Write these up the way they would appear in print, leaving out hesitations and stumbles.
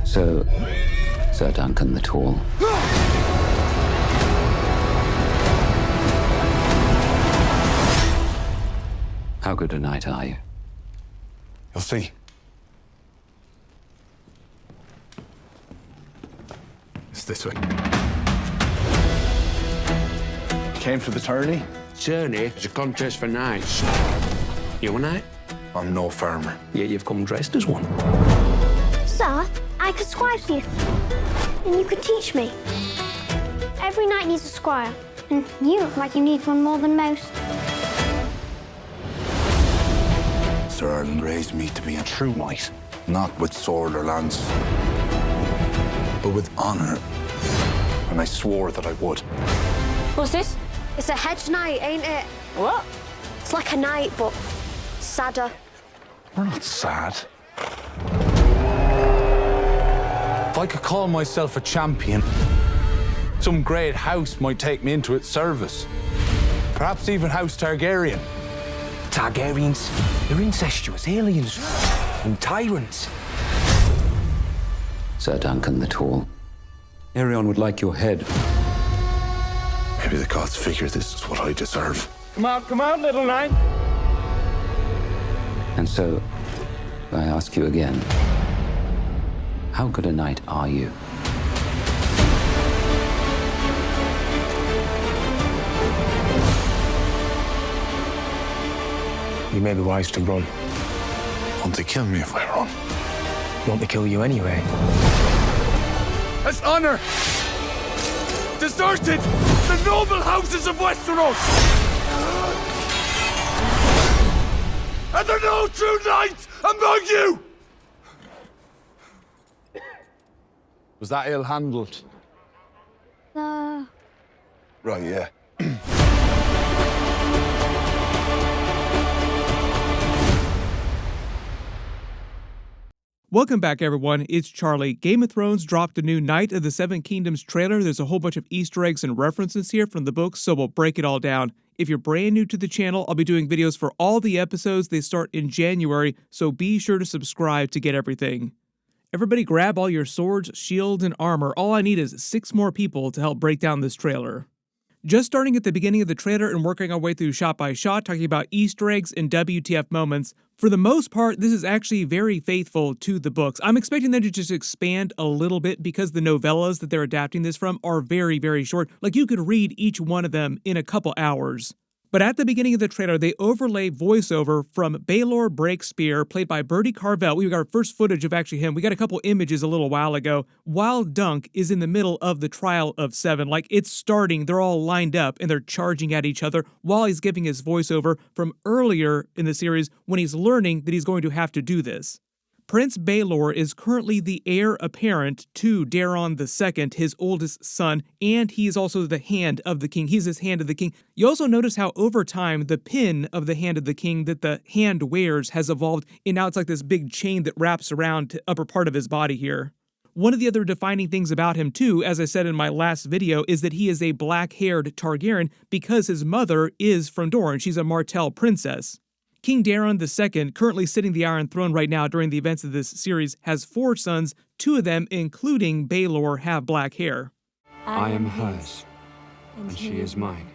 So, Sir Duncan the Tall. How good a knight are you? You'll see. It's this way. Came for the tourney? Journey is a contest for knights. You a knight? I'm no farmer. Yet you've come dressed as one. Sir, I could scribe you, and you could teach me. Every knight needs a squire, and you look like you need one more than most. Sir Erland raised me to be a true knight, not with sword or lance, but with honor. And I swore that I would. What's this? It's a hedge knight, ain't it? What? It's like a knight, but sadder. We're not sad. If I could call myself a champion, some great house might take me into its service. Perhaps even House Targaryen. Targaryens, they're incestuous aliens and tyrants. Sir Duncan the Tall. Aegon would like your head. Maybe the gods figure this is what I deserve. Come out, little knight. And so, I ask you again, how good a knight are you? You may be wise to run. Won't they kill me if I run? Want to kill you anyway? As honor! Deserted the noble houses of Westeros! Are there no true knights among you? Was that ill-handled? No. Right, yeah. Welcome back, everyone. It's Charlie. Game of Thrones dropped a new Knight of the Seven Kingdoms trailer. There's a whole bunch of Easter eggs and references here from the books, so we'll break it all down. If you're brand new to the channel, I'll be doing videos for all the episodes. They start in January, so be sure to subscribe to get everything. Everybody grab all your swords, shields, and armor. All I need is 6 more people to help break down this trailer. Just starting at the beginning of the trailer and working our way through shot by shot, talking about Easter eggs and WTF moments. For the most part, this is actually very faithful to the books. I'm expecting them to just expand a little bit because the novellas that they're adapting this from are very, very short. Like, you could read each one of them in a couple hours. But at the beginning of the trailer, they overlay voiceover from Baelor Breakspear, played by Bertie Carvel. We got our first footage of actually him. We got a couple images a little while ago, while Dunk is in the middle of the trial of 7. Like, it's starting, they're all lined up, and they're charging at each other while he's giving his voiceover from earlier in the series when he's learning that he's going to have to do this. Prince Baelor is currently the heir apparent to Daeron II, his oldest son, and he is also the Hand of the King. He's his Hand of the King. You also notice how over time the pin of the Hand of the King that the hand wears has evolved, and now it's like this big chain that wraps around the upper part of his body here. One of the other defining things about him too, as I said in my last video, is that he is a black-haired Targaryen because his mother is from Dorne. She's a Martell princess. King Daeron II, currently sitting the Iron Throne right now during the events of this series, has 4 sons. 2 of them, including Baelor, have black hair. I am hers, and she is mine.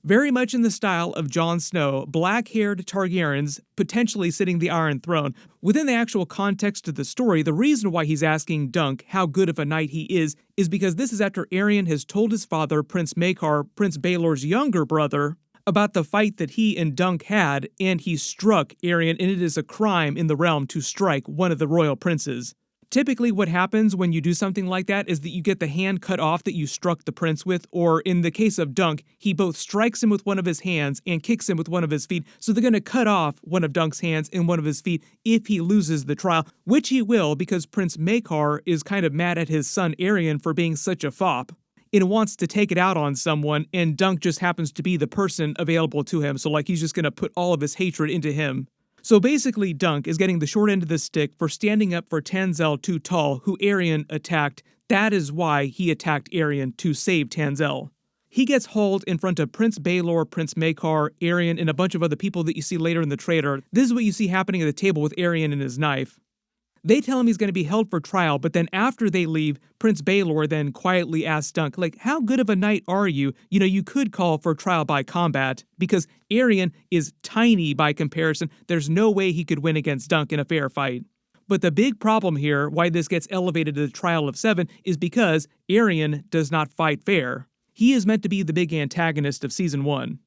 Very much in the style of Jon Snow, black-haired Targaryens potentially sitting the Iron Throne. Within the actual context of the story, the reason why he's asking Dunk how good of a knight he is because this is after Aerion has told his father, Prince Maekar, Prince Baelor's younger brother, about the fight that he and Dunk had, and he struck Aerion, and it is a crime in the realm to strike one of the royal princes. Typically what happens when you do something like that is that you get the hand cut off that you struck the prince with, or in the case of Dunk, he both strikes him with one of his hands and kicks him with one of his feet, so they're going to cut off one of Dunk's hands and one of his feet if he loses the trial, which he will because Prince Maekar is kind of mad at his son Aerion for being such a fop. And wants to take it out on someone, and Dunk just happens to be the person available to him, so like he's just gonna put all of his hatred into him. So basically Dunk is getting the short end of the stick for standing up for Tanzell Too Tall, who Aerion attacked. That is why he attacked Aerion, to save Tanzell. He gets hauled in front of Prince Baelor, Prince Maekar, Aerion, and a bunch of other people that you see later in the trailer. This is what you see happening at the table with Aerion and his knife. They tell him he's going to be held for trial, but then after they leave, Prince Baelor then quietly asks Dunk, like, how good of a knight are you? You know, you could call for trial by combat, because Aerion is tiny by comparison. There's no way he could win against Dunk in a fair fight. But the big problem here, why this gets elevated to the trial of 7, is because Aerion does not fight fair. He is meant to be the big antagonist of Season 1.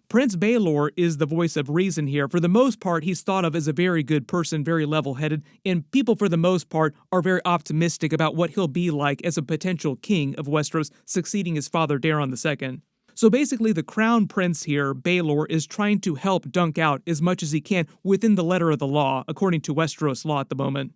Prince Baelor is the voice of reason here. For the most part, he's thought of as a very good person, very level-headed, and people for the most part are very optimistic about what he'll be like as a potential king of Westeros, succeeding his father Daeron II. So basically, the crown prince here, Baelor, is trying to help Dunk out as much as he can within the letter of the law, according to Westeros law at the moment.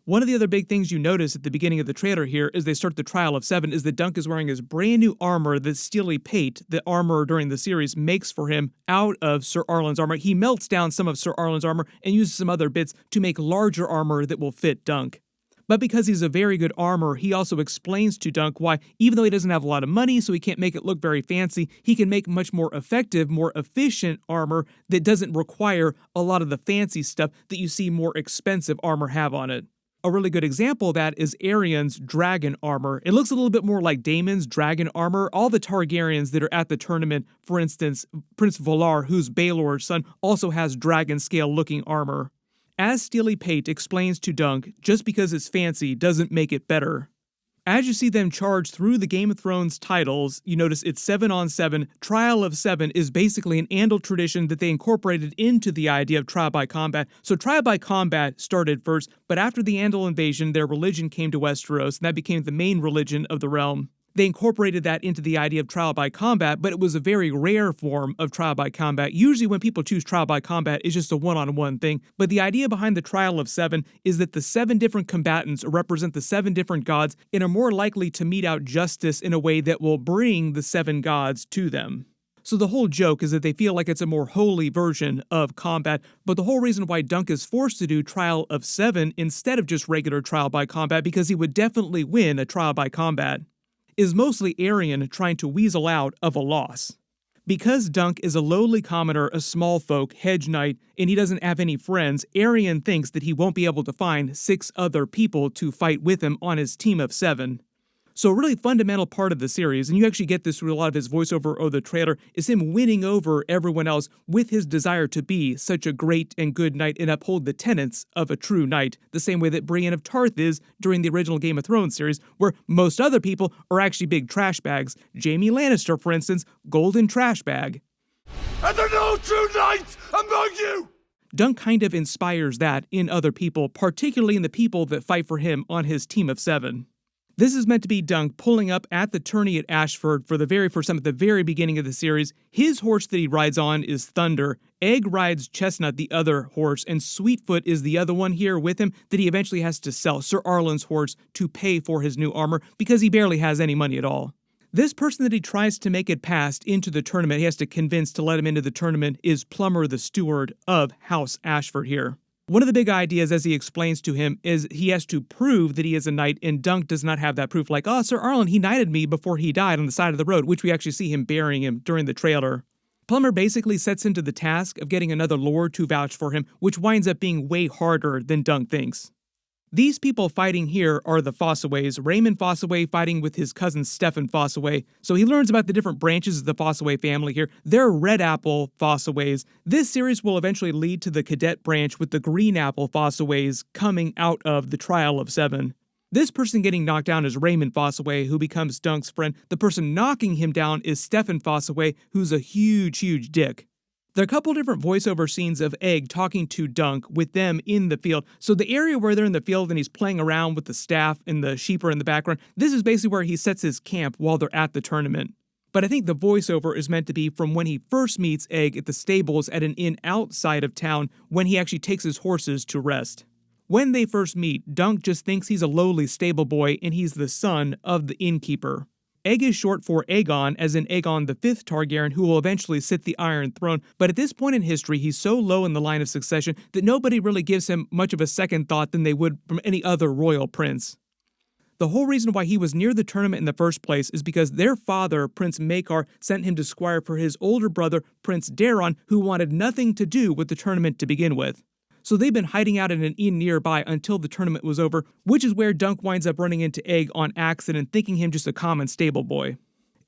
One of the other big things you notice at the beginning of the trailer here as they start the trial of 7 is that Dunk is wearing his brand new armor that Steely Pate, the armorer during the series, makes for him out of Sir Arlen's armor. He melts down some of Sir Arlen's armor and uses some other bits to make larger armor that will fit Dunk. But because he's a very good armorer, he also explains to Dunk why, even though he doesn't have a lot of money, so he can't make it look very fancy, he can make much more effective, more efficient armor that doesn't require a lot of the fancy stuff that you see more expensive armor have on it. A really good example of that is Aerion's dragon armor. It looks a little bit more like Daemon's dragon armor. All the Targaryens that are at the tournament, for instance, Prince Valar, who's Baelor's son, also has dragon scale looking armor. As Steely Pate explains to Dunk, just because it's fancy doesn't make it better. As you see them charge through the Game of Thrones titles, you notice it's 7 on 7. Trial of 7 is basically an Andal tradition that they incorporated into the idea of trial by combat. So trial by combat started first, but after the Andal invasion, their religion came to Westeros, and that became the main religion of the realm. They incorporated that into the idea of trial by combat, but it was a very rare form of trial by combat. Usually when people choose trial by combat, it's just a one-on-one thing. But the idea behind the trial of 7 is that the 7 different combatants represent the 7 different gods and are more likely to mete out justice in a way that will bring the 7 gods to them. So the whole joke is that they feel like it's a more holy version of combat, but the whole reason why Dunk is forced to do trial of 7 instead of just regular trial by combat, because he would definitely win a trial by combat, is mostly Aerion trying to weasel out of a loss. Because Dunk is a lowly commoner, a small folk, hedge knight, and he doesn't have any friends, Aerion thinks that he won't be able to find 6 other people to fight with him on his team of 7. So a really fundamental part of the series, and you actually get this through a lot of his voiceover or the trailer, is him winning over everyone else with his desire to be such a great and good knight and uphold the tenets of a true knight, the same way that Brienne of Tarth is during the original Game of Thrones series, where most other people are actually big trash bags. Jaime Lannister, for instance, golden trash bag. Are there no true knights among you? Dunk kind of inspires that in other people, particularly in the people that fight for him on his team of 7. This is meant to be Dunk pulling up at the tourney at Ashford for the very first time at the very beginning of the series. His horse that he rides on is Thunder. Egg rides Chestnut, the other horse, and Sweetfoot is the other one here with him that he eventually has to sell, Sir Arlen's horse, to pay for his new armor because he barely has any money at all. This person that he tries to make it past into the tournament, he has to convince to let him into the tournament, is Plummer, the steward of House Ashford here. One of the big ideas, as he explains to him, is he has to prove that he is a knight, and Dunk does not have that proof. Like, oh, Sir Arlen, he knighted me before he died on the side of the road, which we actually see him burying him during the trailer. Plummer basically sets into the task of getting another lord to vouch for him, which winds up being way harder than Dunk thinks. These people fighting here are the Fossaways, Raymond Fossaway fighting with his cousin Stefan Fossaway. So he learns about the different branches of the Fossaway family here. They're Red Apple Fossaways. This series will eventually lead to the Cadet branch with the Green Apple Fossaways coming out of the Trial of 7. This person getting knocked down is Raymond Fossaway, who becomes Dunk's friend. The person knocking him down is Stefan Fossaway, who's a huge, huge dick. There are a couple different voiceover scenes of Egg talking to Dunk with them in the field. So the area where they're in the field and he's playing around with the staff and the sheep are in the background, this is basically where he sets his camp while they're at the tournament. But I think the voiceover is meant to be from when he first meets Egg at the stables at an inn outside of town when he actually takes his horses to rest. When they first meet, Dunk just thinks he's a lowly stable boy and he's the son of the innkeeper. Egg is short for Aegon, as in Aegon the 5th Targaryen, who will eventually sit the Iron Throne, but at this point in history, he's so low in the line of succession that nobody really gives him much of a second thought than they would from any other royal prince. The whole reason why he was near the tournament in the first place is because their father, Prince Maekar, sent him to squire for his older brother, Prince Daeron, who wanted nothing to do with the tournament to begin with. So they've been hiding out in an inn nearby until the tournament was over, which is where Dunk winds up running into Egg on accident, thinking him just a common stable boy.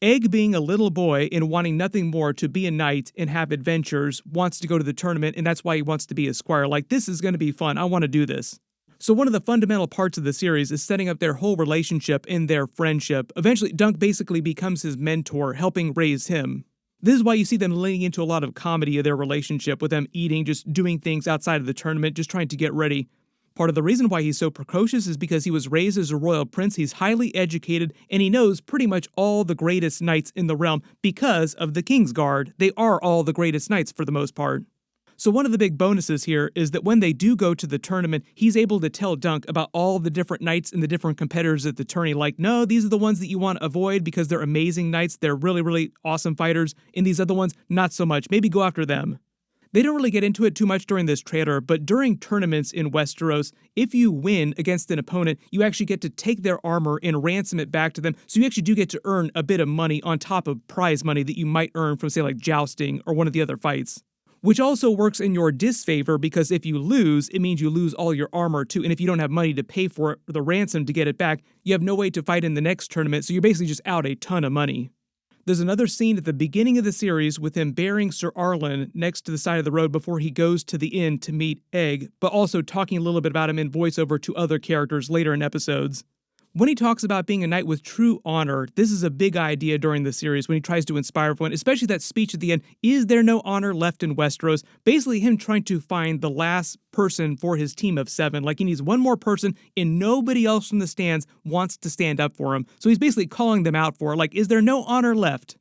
Egg, being a little boy and wanting nothing more to be a knight and have adventures, wants to go to the tournament, and that's why he wants to be a squire. Like, this is going to be fun. I want to do this. So one of the fundamental parts of the series is setting up their whole relationship and their friendship. Eventually, Dunk basically becomes his mentor, helping raise him. This is why you see them leaning into a lot of comedy of their relationship, with them eating, just doing things outside of the tournament, just trying to get ready. Part of the reason why he's so precocious is because he was raised as a royal prince, he's highly educated, and he knows pretty much all the greatest knights in the realm because of the Kingsguard. They are all the greatest knights for the most part. So one of the big bonuses here is that when they do go to the tournament, he's able to tell Dunk about all the different knights and the different competitors at the tourney. Like, no, these are the ones that you want to avoid because they're amazing knights, they're really, really awesome fighters, and these other ones, not so much. Maybe go after them. They don't really get into it too much during this trailer, but during tournaments in Westeros, if you win against an opponent, you actually get to take their armor and ransom it back to them, so you actually do get to earn a bit of money on top of prize money that you might earn from, say, like jousting or one of the other fights. Which also works in your disfavor, because if you lose, it means you lose all your armor too, and if you don't have money to pay for it, the ransom to get it back, you have no way to fight in the next tournament, so you're basically just out a ton of money. There's another scene at the beginning of the series with him burying Sir Arlen next to the side of the road before he goes to the inn to meet Egg, but also talking a little bit about him in voiceover to other characters later in episodes. When he talks about being a knight with true honor, this is a big idea during the series when he tries to inspire everyone, especially that speech at the end, "Is there no honor left in Westeros?" Basically him trying to find the last person for his team of 7. Like, he needs one more person and nobody else from the stands wants to stand up for him. So he's basically calling them out for, like, is there no honor left?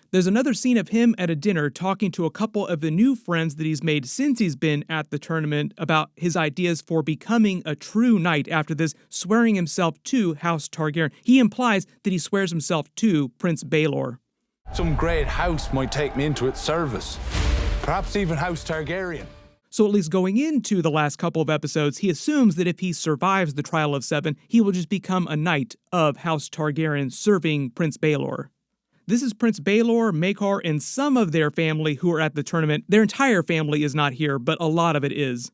There's another scene of him at a dinner talking to a couple of the new friends that he's made since he's been at the tournament about his ideas for becoming a true knight after this, swearing himself to House Targaryen. He implies that he swears himself to Prince Baelor. Some great house might take me into its service. Perhaps even House Targaryen. So at least going into the last couple of episodes, he assumes that if he survives the Trial of 7, he will just become a knight of House Targaryen serving Prince Baelor. This is Prince Baelor, Maekar, and some of their family who are at the tournament. Their entire family is not here, but a lot of it is.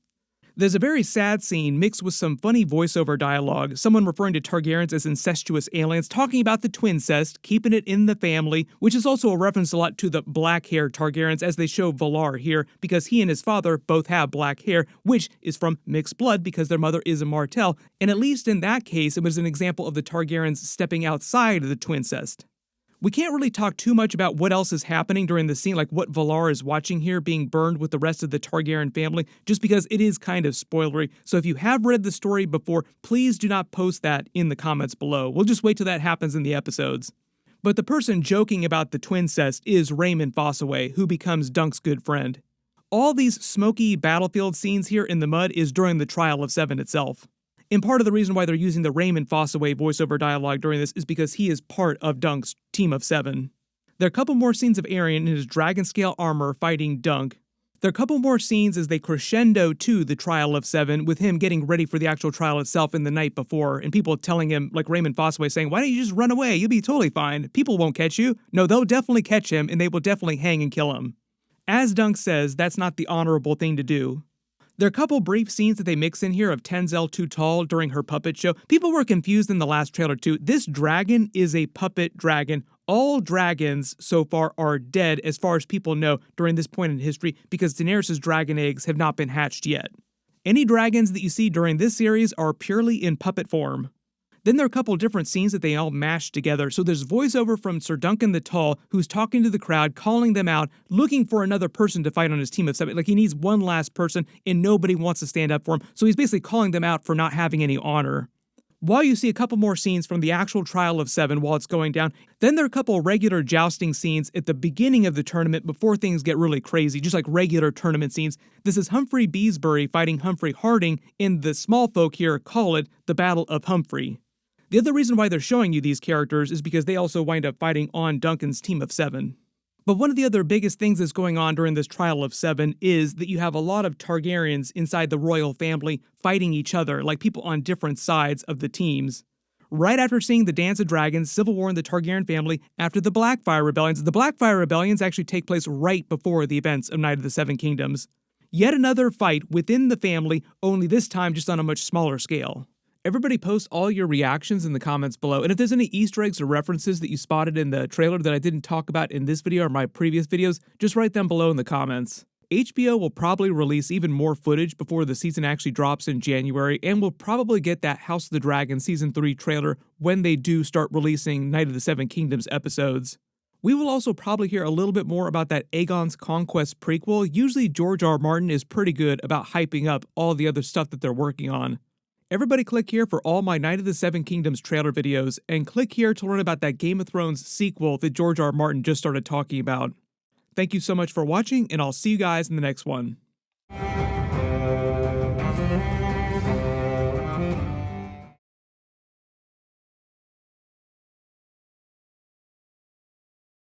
There's a very sad scene mixed with some funny voiceover dialogue, someone referring to Targaryens as incestuous aliens, talking about the twincest, keeping it in the family, which is also a reference a lot to the black-haired Targaryens as they show Valar here, because he and his father both have black hair, which is from mixed blood because their mother is a Martell, and at least in that case, it was an example of the Targaryens stepping outside of the twincest. We can't really talk too much about what else is happening during the scene, like what Valar is watching here being burned with the rest of the Targaryen family, just because it is kind of spoilery. So if you have read the story before, please do not post that in the comments below. We'll just wait till that happens in the episodes. But the person joking about the twincest is Raymond Fossaway, who becomes Dunk's good friend. All these smoky battlefield scenes here in the mud is during the Trial of 7 itself. And part of the reason why they're using the Raymond Fossaway voiceover dialogue during this is because he is part of Dunk's team of 7. There are a couple more scenes of Aerion in his dragon scale armor fighting Dunk. There are a couple more scenes as they crescendo to the Trial of 7 with him getting ready for the actual trial itself in the night before, and people telling him, like Raymond Fossaway saying, "Why don't you just run away? You'll be totally fine. People won't catch you." No, they'll definitely catch him, and they will definitely hang and kill him. As Dunk says, that's not the honorable thing to do. There are a couple brief scenes that they mix in here of Tenzel Too Tall during her puppet show. People were confused in the last trailer too. This dragon is a puppet dragon. All dragons so far are dead as far as people know during this point in history because Daenerys' dragon eggs have not been hatched yet. Any dragons that you see during this series are purely in puppet form. Then there are a couple different scenes that they all mash together. So there's voiceover from Sir Duncan the Tall, who's talking to the crowd, calling them out, looking for another person to fight on his team of 7. Like, he needs one last person, and nobody wants to stand up for him. So he's basically calling them out for not having any honor. While you see a couple more scenes from the actual Trial of 7 while it's going down, then there are a couple regular jousting scenes at the beginning of the tournament before things get really crazy, just like regular tournament scenes. This is Humphrey Beesbury fighting Humphrey Harding, and the small folk here call it the Battle of Humphrey. The other reason why they're showing you these characters is because they also wind up fighting on Duncan's team of 7. But one of the other biggest things that's going on during this Trial of 7 is that you have a lot of Targaryens inside the royal family fighting each other, like people on different sides of the teams. Right after seeing the Dance of Dragons, Civil War in the Targaryen family, after the Blackfire Rebellions, the Blackfire Rebellions actually take place right before the events of Night of the Seven Kingdoms. Yet another fight within the family, only this time just on a much smaller scale. Everybody post all your reactions in the comments below, and if there's any Easter eggs or references that you spotted in the trailer that I didn't talk about in this video or my previous videos, just write them below in the comments. HBO will probably release even more footage before the season actually drops in January, and we'll probably get that House of the Dragon Season 3 trailer when they do start releasing Night of the Seven Kingdoms episodes. We will also probably hear a little bit more about that Aegon's Conquest prequel. Usually George R. R. Martin is pretty good about hyping up all the other stuff that they're working on. Everybody click here for all my Night of the Seven Kingdoms trailer videos, and click here to learn about that Game of Thrones sequel that George R. R. Martin just started talking about. Thank you so much for watching, and I'll see you guys in the next one.